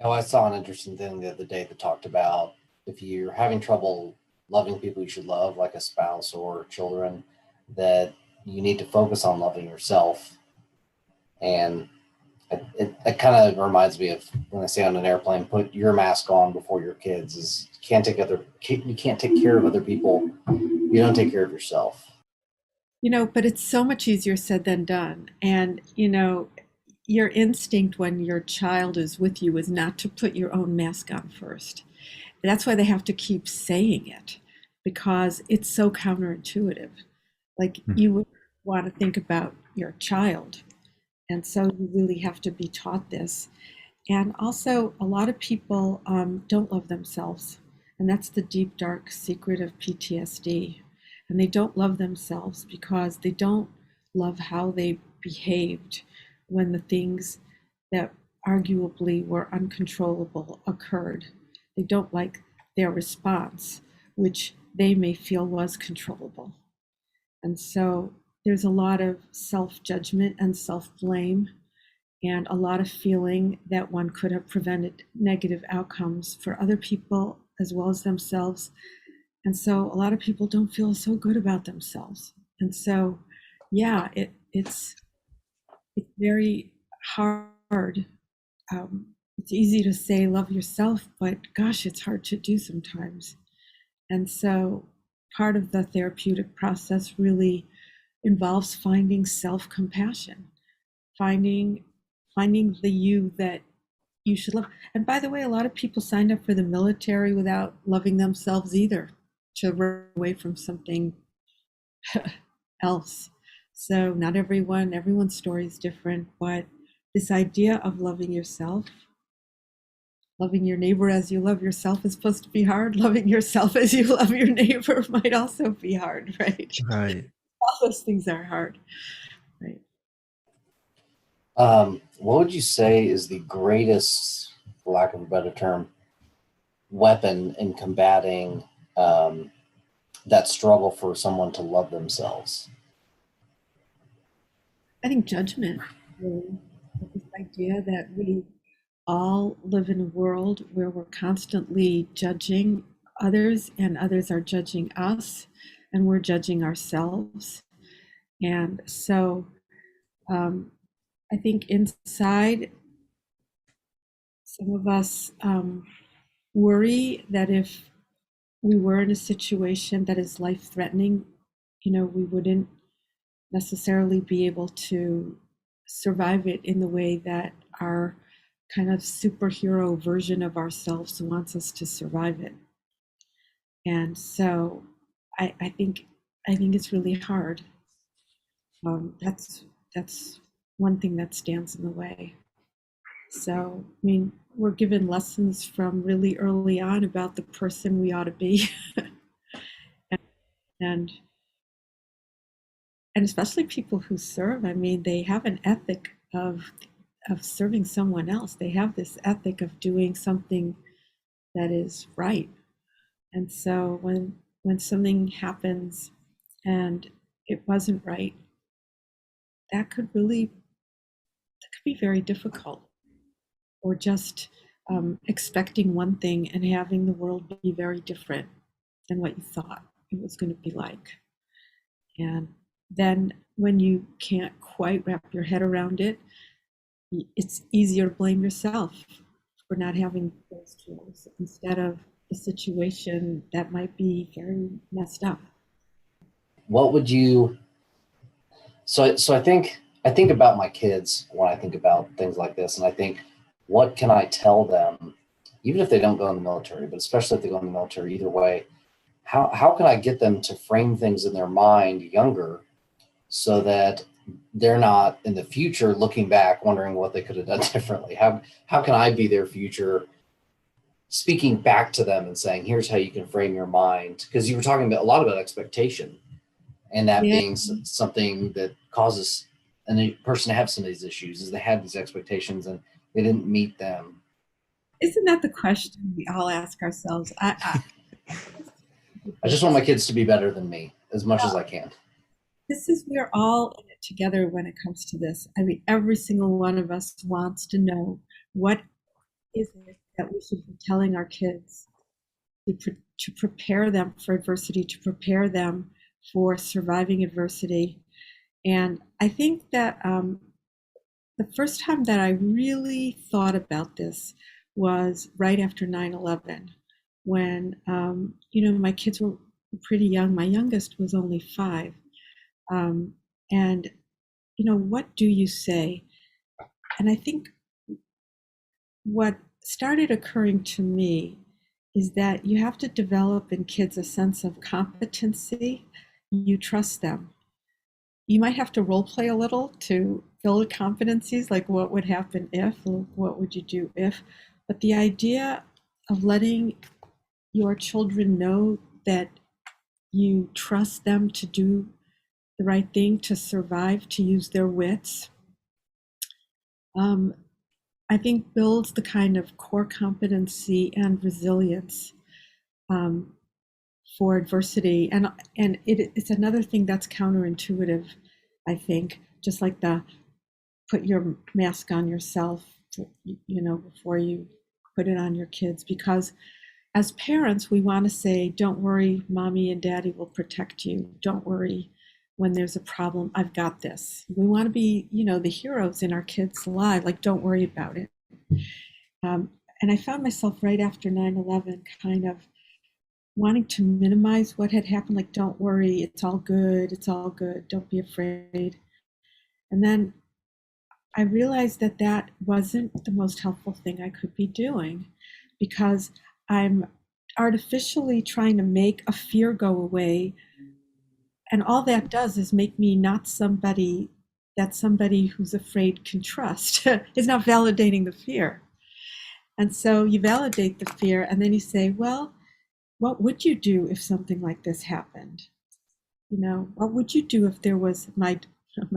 Oh, I saw an interesting thing the other day that talked about if you're having trouble loving people you should love, like a spouse or children, that you need to focus on loving yourself. And it kind of reminds me of when I say on an airplane, put your mask on before your kids. Is you can't take care of other people. You don't take care of yourself. But it's so much easier said than done. And, your instinct when your child is with you is not to put your own mask on first. That's why they have to keep saying it because it's so counterintuitive. Like you would want to think about your child. And so you really have to be taught this. And also, a lot of people don't love themselves. And that's the deep, dark secret of PTSD. And they don't love themselves because they don't love how they behaved when the things that arguably were uncontrollable occurred. They don't like their response, which they may feel was controllable. And so there's a lot of self judgment and self blame and a lot of feeling that one could have prevented negative outcomes for other people as well as themselves. And so a lot of people don't feel so good about themselves. And so, yeah, it's very hard. It's easy to say love yourself, but gosh, it's hard to do sometimes. And so part of the therapeutic process really involves finding self-compassion, finding finding the you that you should love. And by the way, a lot of people signed up for the military without loving themselves either, to run away from something else. So not everyone's story is different, but this idea of loving yourself, loving your neighbor as you love yourself is supposed to be hard. Loving yourself as you love your neighbor might also be hard, right? Right. All those things are hard, right? What would you say is the greatest, for lack of a better term, weapon in combating um, that struggle for someone to love themselves? I think judgment, really, this idea that we all live in a world where we're constantly judging others and others are judging us and we're judging ourselves. And so um, I think inside, some of us worry that if we were in a situation that is life threatening, we wouldn't necessarily be able to survive it in the way that our kind of superhero version of ourselves wants us to survive it. And so I think it's really hard. That's one thing that stands in the way. So I mean, we're given lessons from really early on about the person we ought to be, and and especially people who serve. I mean, they have an ethic of serving someone else. They have this ethic of doing something that is right. And so when something happens and it wasn't right, that could really that could be very difficult. Or just expecting one thing and having the world be very different than what you thought it was going to be like. And then when you can't quite wrap your head around it, it's easier to blame yourself for not having those tools instead of a situation that might be very messed up. What would you? So I think about my kids when I think about things like this, and I think, what can I tell them, even if they don't go in the military, but especially if they go in the military, either way, how can I get them to frame things in their mind younger so that they're not in the future looking back wondering what they could have done differently? How can I be their future speaking back to them and saying, here's how you can frame your mind? Because you were talking about a lot about expectation and that Yeah. being something that causes a person to have some of these issues is they had these expectations and they didn't meet them. Isn't that the question we all ask ourselves? I just want my kids to be better than me as much as I can. This is we're all in it together when it comes to this. I mean, every single one of us wants to know what is it that we should be telling our kids to prepare them for adversity, to prepare them for surviving adversity. And I think that the first time that I really thought about this was right after 9/11, when, my kids were pretty young. My youngest was only 5. Um, and, what do you say? And I think what started occurring to me is that you have to develop in kids a sense of competency. You trust them. You might have to role play a little to build competencies, like what would happen if, what would you do if. But the idea of letting your children know that you trust them to do the right thing, to survive, to use their wits, um, I think builds the kind of core competency and resilience um, for adversity. And it's another thing that's counterintuitive, I think, just like the put your mask on yourself, before you put it on your kids. Because as parents, we want to say, don't worry, mommy and daddy will protect you. Don't worry when there's a problem, I've got this. We want to be, the heroes in our kids' lives, like, don't worry about it. And I found myself right after 9/11 kind of wanting to minimize what had happened, like, don't worry, it's all good, don't be afraid. And then I realized that that wasn't the most helpful thing I could be doing, because I'm artificially trying to make a fear go away. And all that does is make me not somebody that somebody who's afraid can trust. It's not validating the fear. And so you validate the fear, and then you say, well, what would you do if something like this happened? What would you do if there was my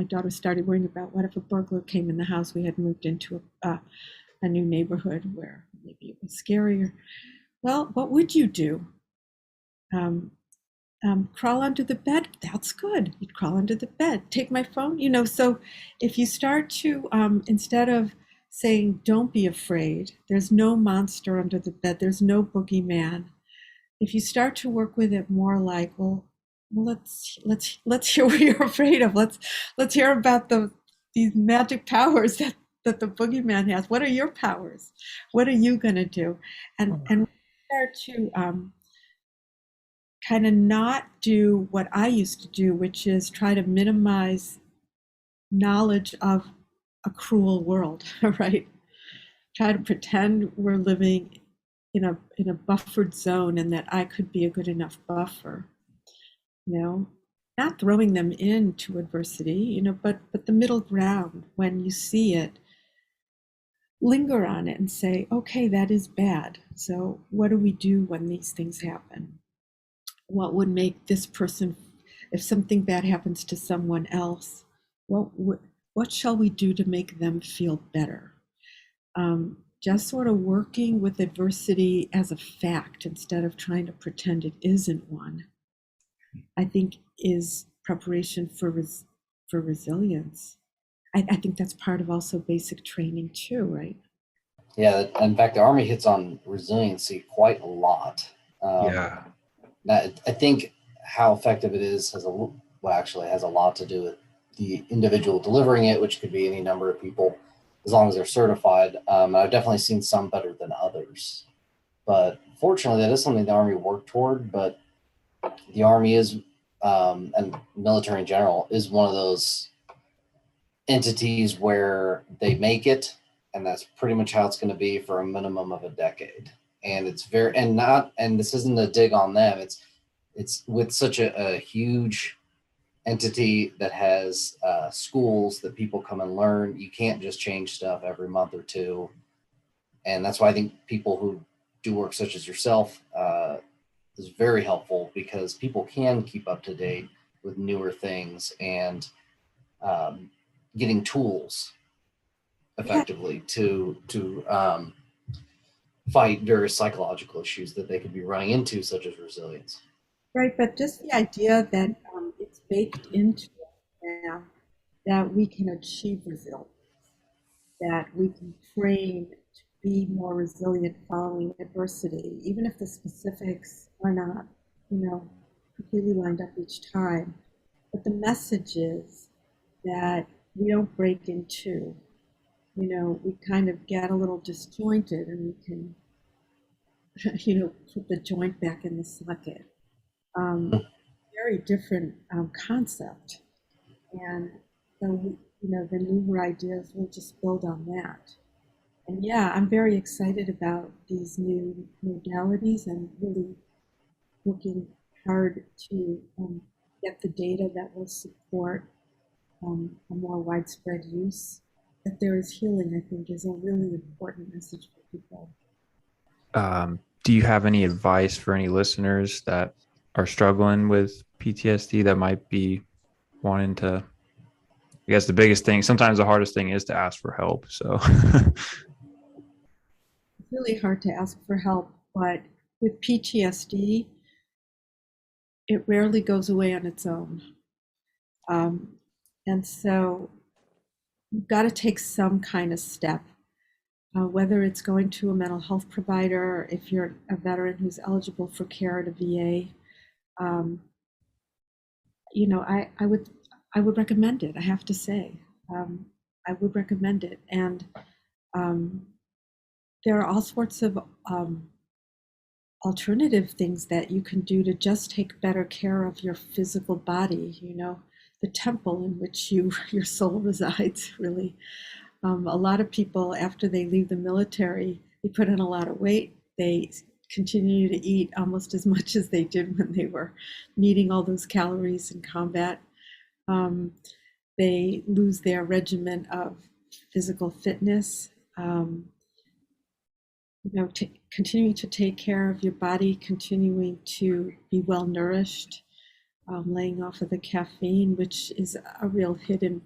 daughter started worrying about, what if a burglar came in the house? We had moved into a new neighborhood where maybe it was scarier. Well, what would you do? Crawl under the bed. That's good. You'd crawl under the bed. Take my phone. So if you start to, instead of saying, don't be afraid, there's no monster under the bed, there's no boogeyman. If you start to work with it more like, well, let's hear what you're afraid of. Let's hear about these magic powers that the boogeyman has. What are your powers? What are you going to do? And start to kind of not do what I used to do, which is try to minimize knowledge of a cruel world, right? Try to pretend we're living in a buffered zone, and that I could be a good enough buffer. Not throwing them into adversity, but the middle ground. When you see it, linger on it and say, okay, that is bad. So what do we do when these things happen? What would make this person, if something bad happens to someone else, what shall we do to make them feel better? Just sort of working with adversity as a fact instead of trying to pretend it isn't one, I think is preparation for resilience. I think that's part of also basic training too, right? Yeah, in fact, the Army hits on resiliency quite a lot. Yeah. I think how effective it is has a lot to do with the individual delivering it, which could be any number of people, as long as they're certified. I've definitely seen some better than others, but fortunately, that is something the Army worked toward. But the Army is, and military in general, is one of those entities where they make it, and that's pretty much how it's going to be for a minimum of a decade. And it's and this isn't a dig on them. It's with such a huge entity that has schools that people come and learn. You can't just change stuff every month or two. And that's why I think people who do work such as yourself is very helpful, because people can keep up to date with newer things and getting tools effectively to fight various psychological issues that they could be running into, such as resilience. Right, but just the idea that it's baked into it now that we can achieve resilience, that we can train to be more resilient following adversity, even if the specifics are not, completely lined up each time. But the message is that we don't break in two. We kind of get a little disjointed and we can, put the joint back in the socket. Very different concept. And so, the newer ideas will just build on that. And yeah, I'm very excited about these new modalities and really working hard to get the data that will support a more widespread use. That there is healing, I think, is a really important message for people. Do you have any advice for any listeners that are struggling with PTSD that might be wanting to? I guess the biggest thing, sometimes the hardest thing is to ask for help. So It's really hard to ask for help, but with PTSD, it rarely goes away on its own. And so you've got to take some kind of step, whether it's going to a mental health provider, if you're a veteran who's eligible for care at a VA. I would recommend it. I have to say, I would recommend it. And there are all sorts of alternative things that you can do to just take better care of your physical body. The temple in which your soul resides. Really, a lot of people after they leave the military, they put on a lot of weight. They continue to eat almost as much as they did when they were needing all those calories in combat. They lose their regimen of physical fitness. Continuing to take care of your body, continuing to be well nourished, laying off of the caffeine, which is a real hidden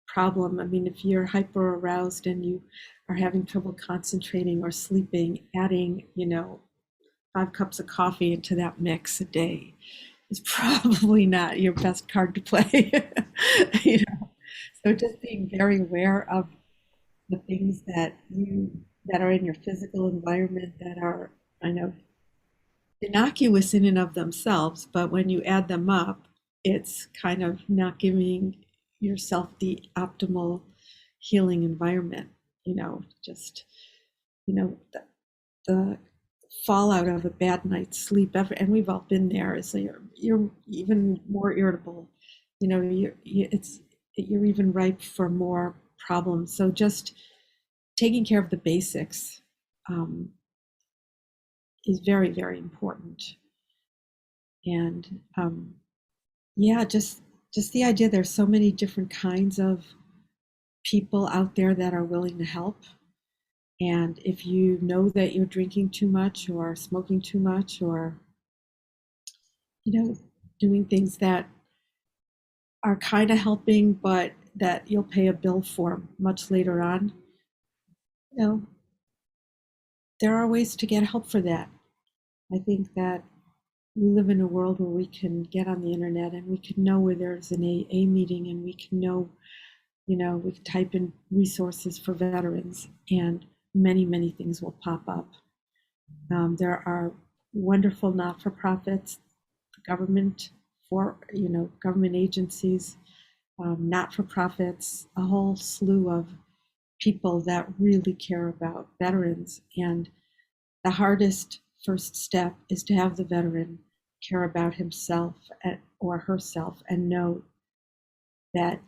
problem. I mean, if you're hyper aroused and you are having trouble concentrating or sleeping, adding, 5 cups of coffee into that mix a day is probably not your best card to play. So just being very aware of the things that are in your physical environment that are, I know, innocuous in and of themselves, but when you add them up, it's kind of not giving yourself the optimal healing environment. Just the fallout of a bad night's sleep, and we've all been there, is you're even more irritable. You're even ripe for more problems. So just taking care of the basics is very, very important. And just the idea there's so many different kinds of people out there that are willing to help. And if you know that you're drinking too much or smoking too much or, doing things that are kind of helping, but that you'll pay a bill for much later on, there are ways to get help for that. I think that we live in a world where we can get on the internet and we can know where there's an AA meeting, and we can know, we can type in resources for veterans and many, many things will pop up. There are wonderful not-for-profits, government agencies, not-for-profits, a whole slew of people that really care about veterans. And the hardest first step is to have the veteran care about himself or herself and know that,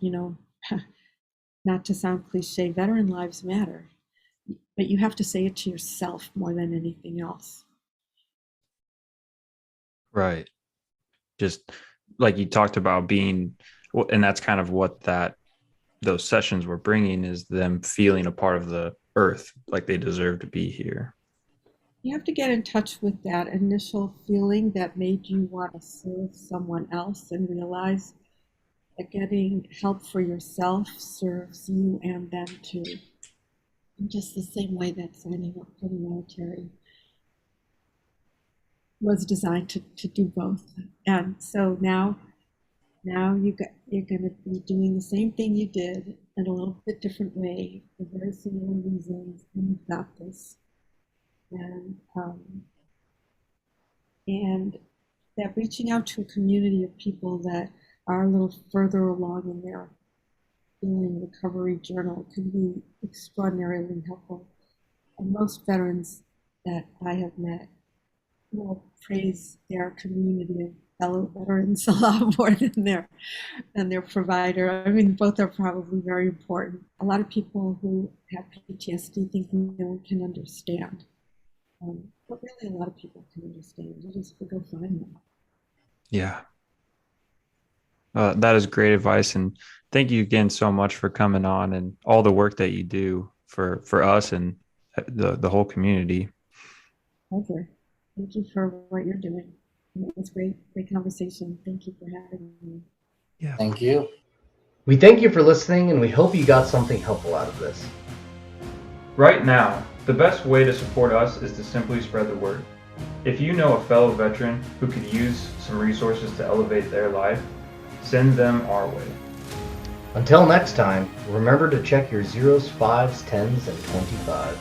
not to sound cliche, veteran lives matter, but you have to say it to yourself more than anything else. Right. Just like you talked about being, and that's kind of what those sessions were bringing, is them feeling a part of the earth, like they deserve to be here. You have to get in touch with that initial feeling that made you want to serve someone else and realize that getting help for yourself serves you and them too. In just the same way that signing up for the military was designed to do both. And so now Now you're going to be doing the same thing you did in a little bit different way for very similar reasons, and you've got this. And that reaching out to a community of people that are a little further along in their healing recovery journal can be extraordinarily helpful. And most veterans that I have met will praise their community of fellow veterans a lot more than their provider. I mean, both are probably very important. A lot of people who have PTSD think no one can understand. But really, a lot of people can understand. You just have to go find them. Yeah. That is great advice. And thank you again so much for coming on and all the work that you do for us and the whole community. Pleasure. Thank you for what you're doing. It was great conversation. Thank you for having me. Yeah. Thank you. We thank you for listening, and we hope you got something helpful out of this. Right now, the best way to support us is to simply spread the word. If you know a fellow veteran who could use some resources to elevate their life, send them our way. Until next time, remember to check your 0s, 5s, 10s, and 25s.